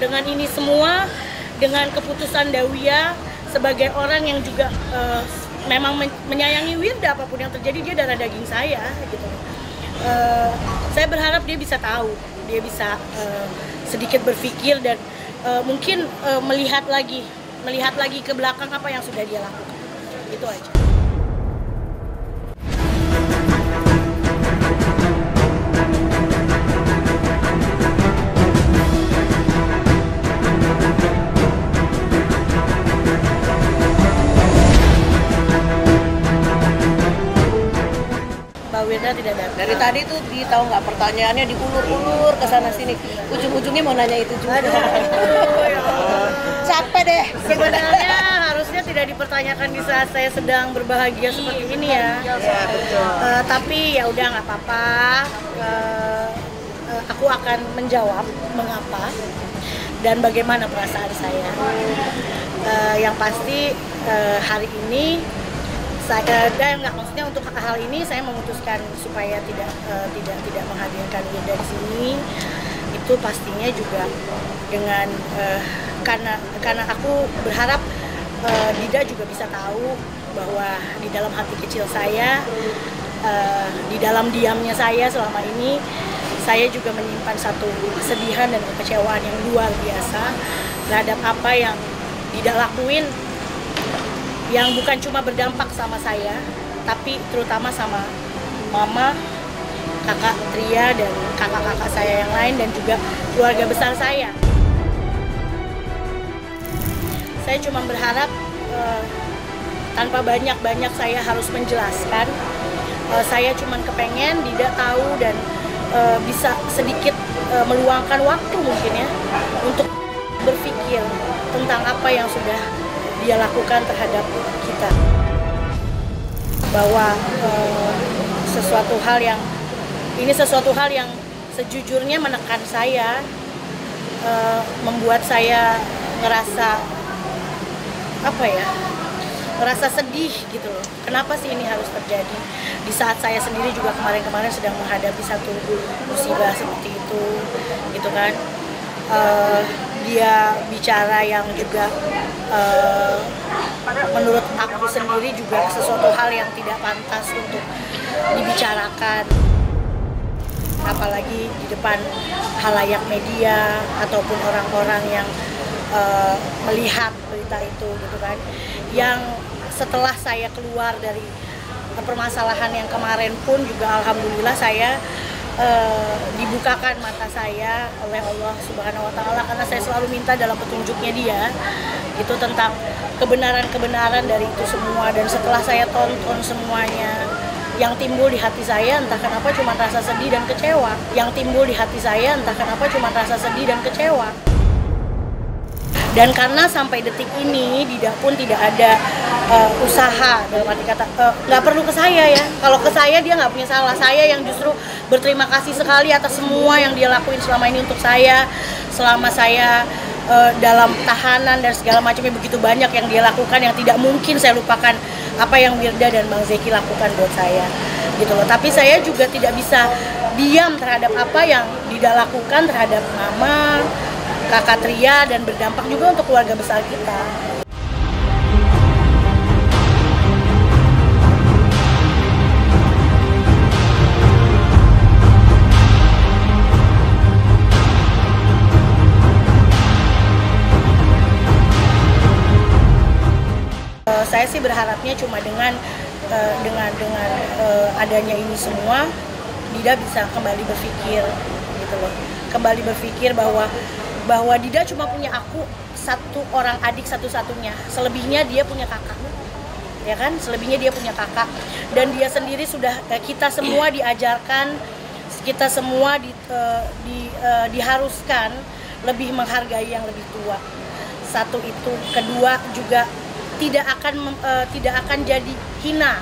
dengan ini semua, dengan keputusan Dawiyah sebagai orang yang juga memang menyayangi Wirda, apapun yang terjadi dia darah daging saya gitu. Saya berharap dia bisa tahu, dia bisa sedikit berpikir dan mungkin melihat lagi ke belakang apa yang sudah dia lakukan. Itu aja. Mbak Wirda tidak datang. Dari tadi tuh tahu nggak, pertanyaannya diulur-ulur ke sana sini. Ujung-ujungnya mau nanya itu juga. Capek deh. Sebenarnya harusnya tidak dipertanyakan di saat saya sedang berbahagia seperti ini ya. Tapi ya udah nggak apa-apa. Aku akan menjawab mengapa dan bagaimana perasaan saya. Yang pasti hari ini saya dan nggak, maksudnya untuk hal ini saya memutuskan supaya tidak menghadirkan Wirda di sini. Itu pastinya juga dengan karena aku berharap Dida juga bisa tahu bahwa di dalam hati kecil saya, di dalam diamnya saya selama ini, saya juga menyimpan satu kesedihan dan kekecewaan yang luar biasa terhadap apa yang Dida lakuin, yang bukan cuma berdampak sama saya, tapi terutama sama mama, kakak Tria, dan kakak-kakak saya yang lain, dan juga keluarga besar saya. Saya cuma berharap tanpa banyak-banyak saya harus menjelaskan. Saya cuma kepengen Dida tahu dan bisa sedikit meluangkan waktu mungkin ya untuk berpikir tentang apa yang sudah dia lakukan terhadap kita, bahwa sesuatu hal yang sejujurnya menekan saya, membuat saya ngerasa sedih gitu loh. Kenapa sih ini harus terjadi di saat saya sendiri juga kemarin sedang menghadapi satu musibah seperti itu gitu kan. Dia bicara yang juga menurut aku sendiri juga sesuatu hal yang tidak pantas untuk dibicarakan, apalagi di depan halayak media ataupun orang-orang yang melihat berita itu gitu kan. Yang setelah saya keluar dari permasalahan yang kemarin pun juga alhamdulillah saya dibukakan mata saya oleh Allah Subhanahu wa Ta'ala, karena saya selalu minta dalam petunjuknya Dia itu tentang kebenaran-kebenaran dari itu semua. Dan setelah saya tonton semuanya, yang timbul di hati saya entah kenapa cuma rasa sedih dan kecewa. Dan karena sampai detik ini Dida pun tidak ada usaha, dalam arti kata nggak perlu ke saya ya. Kalau ke saya dia nggak punya salah. Saya yang justru berterima kasih sekali atas semua yang dia lakuin selama ini untuk saya. Selama saya dalam tahanan dan segala macamnya, begitu banyak yang dia lakukan yang tidak mungkin saya lupakan apa yang Wirda dan Bang Zeki lakukan buat saya gitu loh. Tapi saya juga tidak bisa diam terhadap apa yang Dida lakukan terhadap mama, kakak Tria, dan berdampak juga untuk keluarga besar kita. Saya sih berharapnya cuma dengan adanya ini semua, Dida bisa kembali berpikir gitu loh, kembali berpikir bahwa Dida cuma punya aku satu orang adik satu-satunya, selebihnya dia punya kakak, ya kan? Selebihnya dia punya kakak, dan dia sendiri sudah kita semua diajarkan, kita semua diharuskan lebih menghargai yang lebih tua. Satu itu, kedua juga tidak akan jadi hina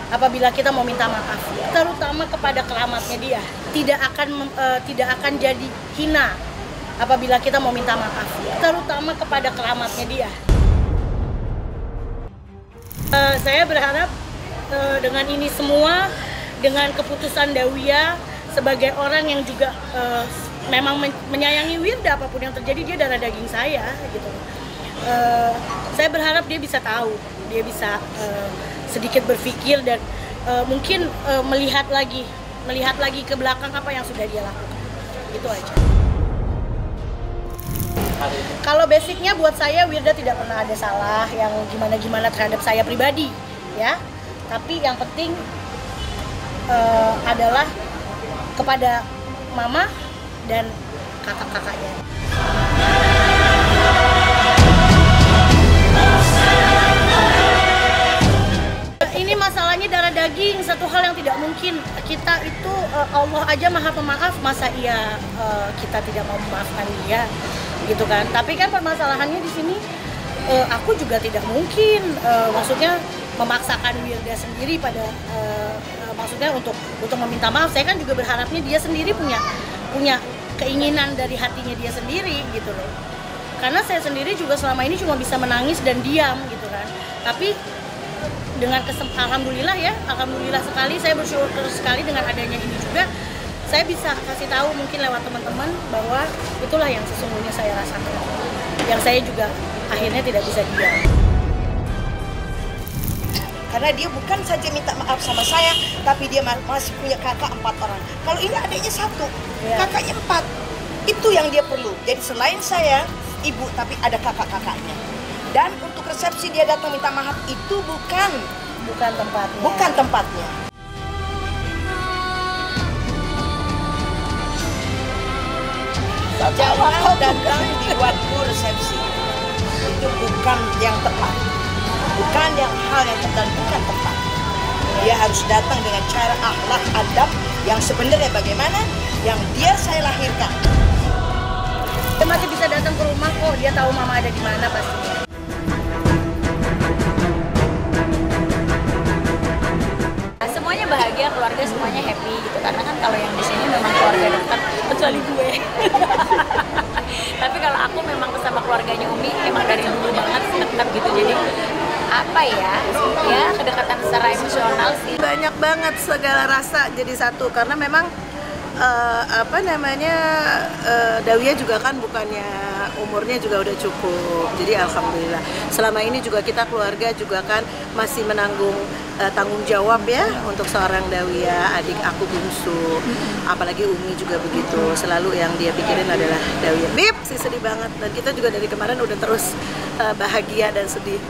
apabila kita mau minta maaf, terutama kepada keramatnya dia. Tidak akan jadi hina apabila kita mau minta maaf, terutama kepada keramatnya dia. Saya berharap dengan ini semua, dengan keputusan Dawiyah sebagai orang yang juga memang menyayangi Wirda, apapun yang terjadi dia darah daging saya gitu. Saya berharap dia bisa tahu, dia bisa sedikit berpikir dan mungkin melihat lagi ke belakang apa yang sudah dia lakukan. Itu aja. Kalau basicnya buat saya Wirda tidak pernah ada salah yang gimana-gimana terhadap saya pribadi, ya. Tapi yang penting adalah kepada mama dan kakak-kakaknya. Ini masalahnya darah daging, satu hal yang tidak mungkin. Kita itu Allah aja maha pemaaf, masa iya kita tidak mau memaafkan dia, gitu kan? Tapi kan permasalahannya di sini aku juga tidak mungkin, maksudnya memaksakan Wirda sendiri pada maksudnya untuk meminta maaf. Saya kan juga berharapnya dia sendiri punya keinginan dari hatinya dia sendiri gitu loh. Karena saya sendiri juga selama ini cuma bisa menangis dan diam gitu kan. Tapi dengan alhamdulillah ya, alhamdulillah sekali, saya bersyukur sekali dengan adanya ini juga saya bisa kasih tahu mungkin lewat teman-teman bahwa itulah yang sesungguhnya saya rasakan. Yang saya juga akhirnya tidak bisa diam. Karena dia bukan saja minta maaf sama saya, tapi dia masih punya kakak 4 orang. Kalau ini adiknya 1, kakaknya 4. Itu yang dia perlu. Jadi selain saya, ibu, tapi ada kakak-kakaknya. Dan untuk resepsi dia datang minta maaf itu bukan tempatnya. Bukan tempatnya. Jangan datang di waktu resepsi. Itu bukan yang tepat. Bukan hal yang tepat, bukan tepat. Dia harus datang dengan cara akhlak adab yang sebenarnya bagaimana yang dia saya lahirkan. Dia masih bisa datang ke rumah kok, dia tahu mama ada di mana pastinya. Semuanya bahagia, keluarga semuanya happy gitu. Karena kan kalau yang di sini memang keluarga dekat, kecuali gue. Tapi kalau aku memang bersama keluarganya Umi emang dari dulu banget dekat gitu. Jadi apa ya kedekatan secara emosional sih. Banyak banget segala rasa jadi satu karena memang Dawiyah juga kan bukannya umurnya juga udah cukup, jadi alhamdulillah selama ini juga kita keluarga juga kan masih menanggung tanggung jawab ya untuk seorang Dawiyah, adik aku bungsu, apalagi Umi juga begitu, selalu yang dia pikirin adalah Dawiyah. Bip sih sedih banget dan kita juga dari kemarin udah terus bahagia dan sedih.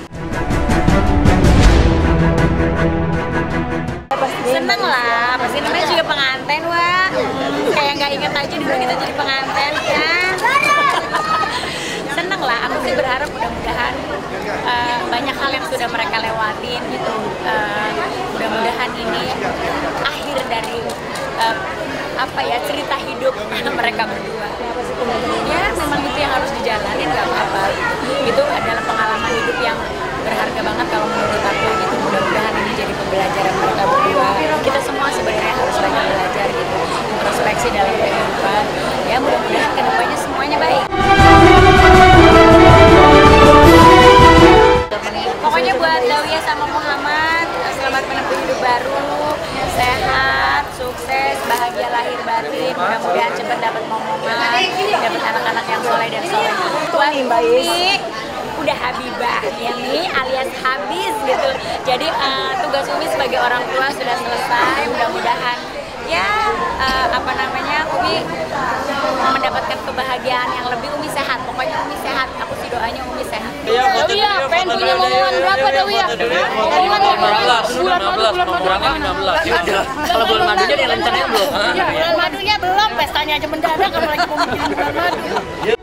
Seneng lah, pasti namanya juga pengantin, wah. Kayak nggak inget aja dulu kita jadi pengantin ya. Seneng lah, aku sih berharap mudah-mudahan banyak hal yang sudah mereka lewatin gitu. Mudah-mudahan ini akhir dari cerita hidup mereka berdua. Ya memang itu yang harus dijalanin, nggak apa-apa. Itu adalah pengalaman hidup yang berharga banget kalau menurut aku gitu. Mudah-mudahan ini jadi pembelajaran mereka berdua. Kita semua sebenarnya harus banyak belajar gitu, introspeksi dalam kehidupan. Ya mudah-mudahan kedepannya semuanya baik. Pokoknya buat Dawiyah sama Muhammad, selamat menempuh hidup baru, sehat, sukses, bahagia lahir batin. Mudah-mudahan cepat dapat momongan, dapat anak-anak yang soleh dan soleh. Tuan Umi udah Habibah ya nih alias habis gitu. Jadi tugas Umi sebagai orang tua sudah selesai. Mudah-mudahan ya Umi mendapatkan kebahagiaan yang lebih. Umi sehat, pokoknya Umi sehat. Aku sih doanya Umi sehat. Dawiyah, pengen punya momongan berapa Dawiyah? Momongan 15, bulan madu 15. Kalau bulan madunya dia rencananya belum? Bulan madunya belum, pestanya aja mendadak, apalagi mau bikin bulan madu.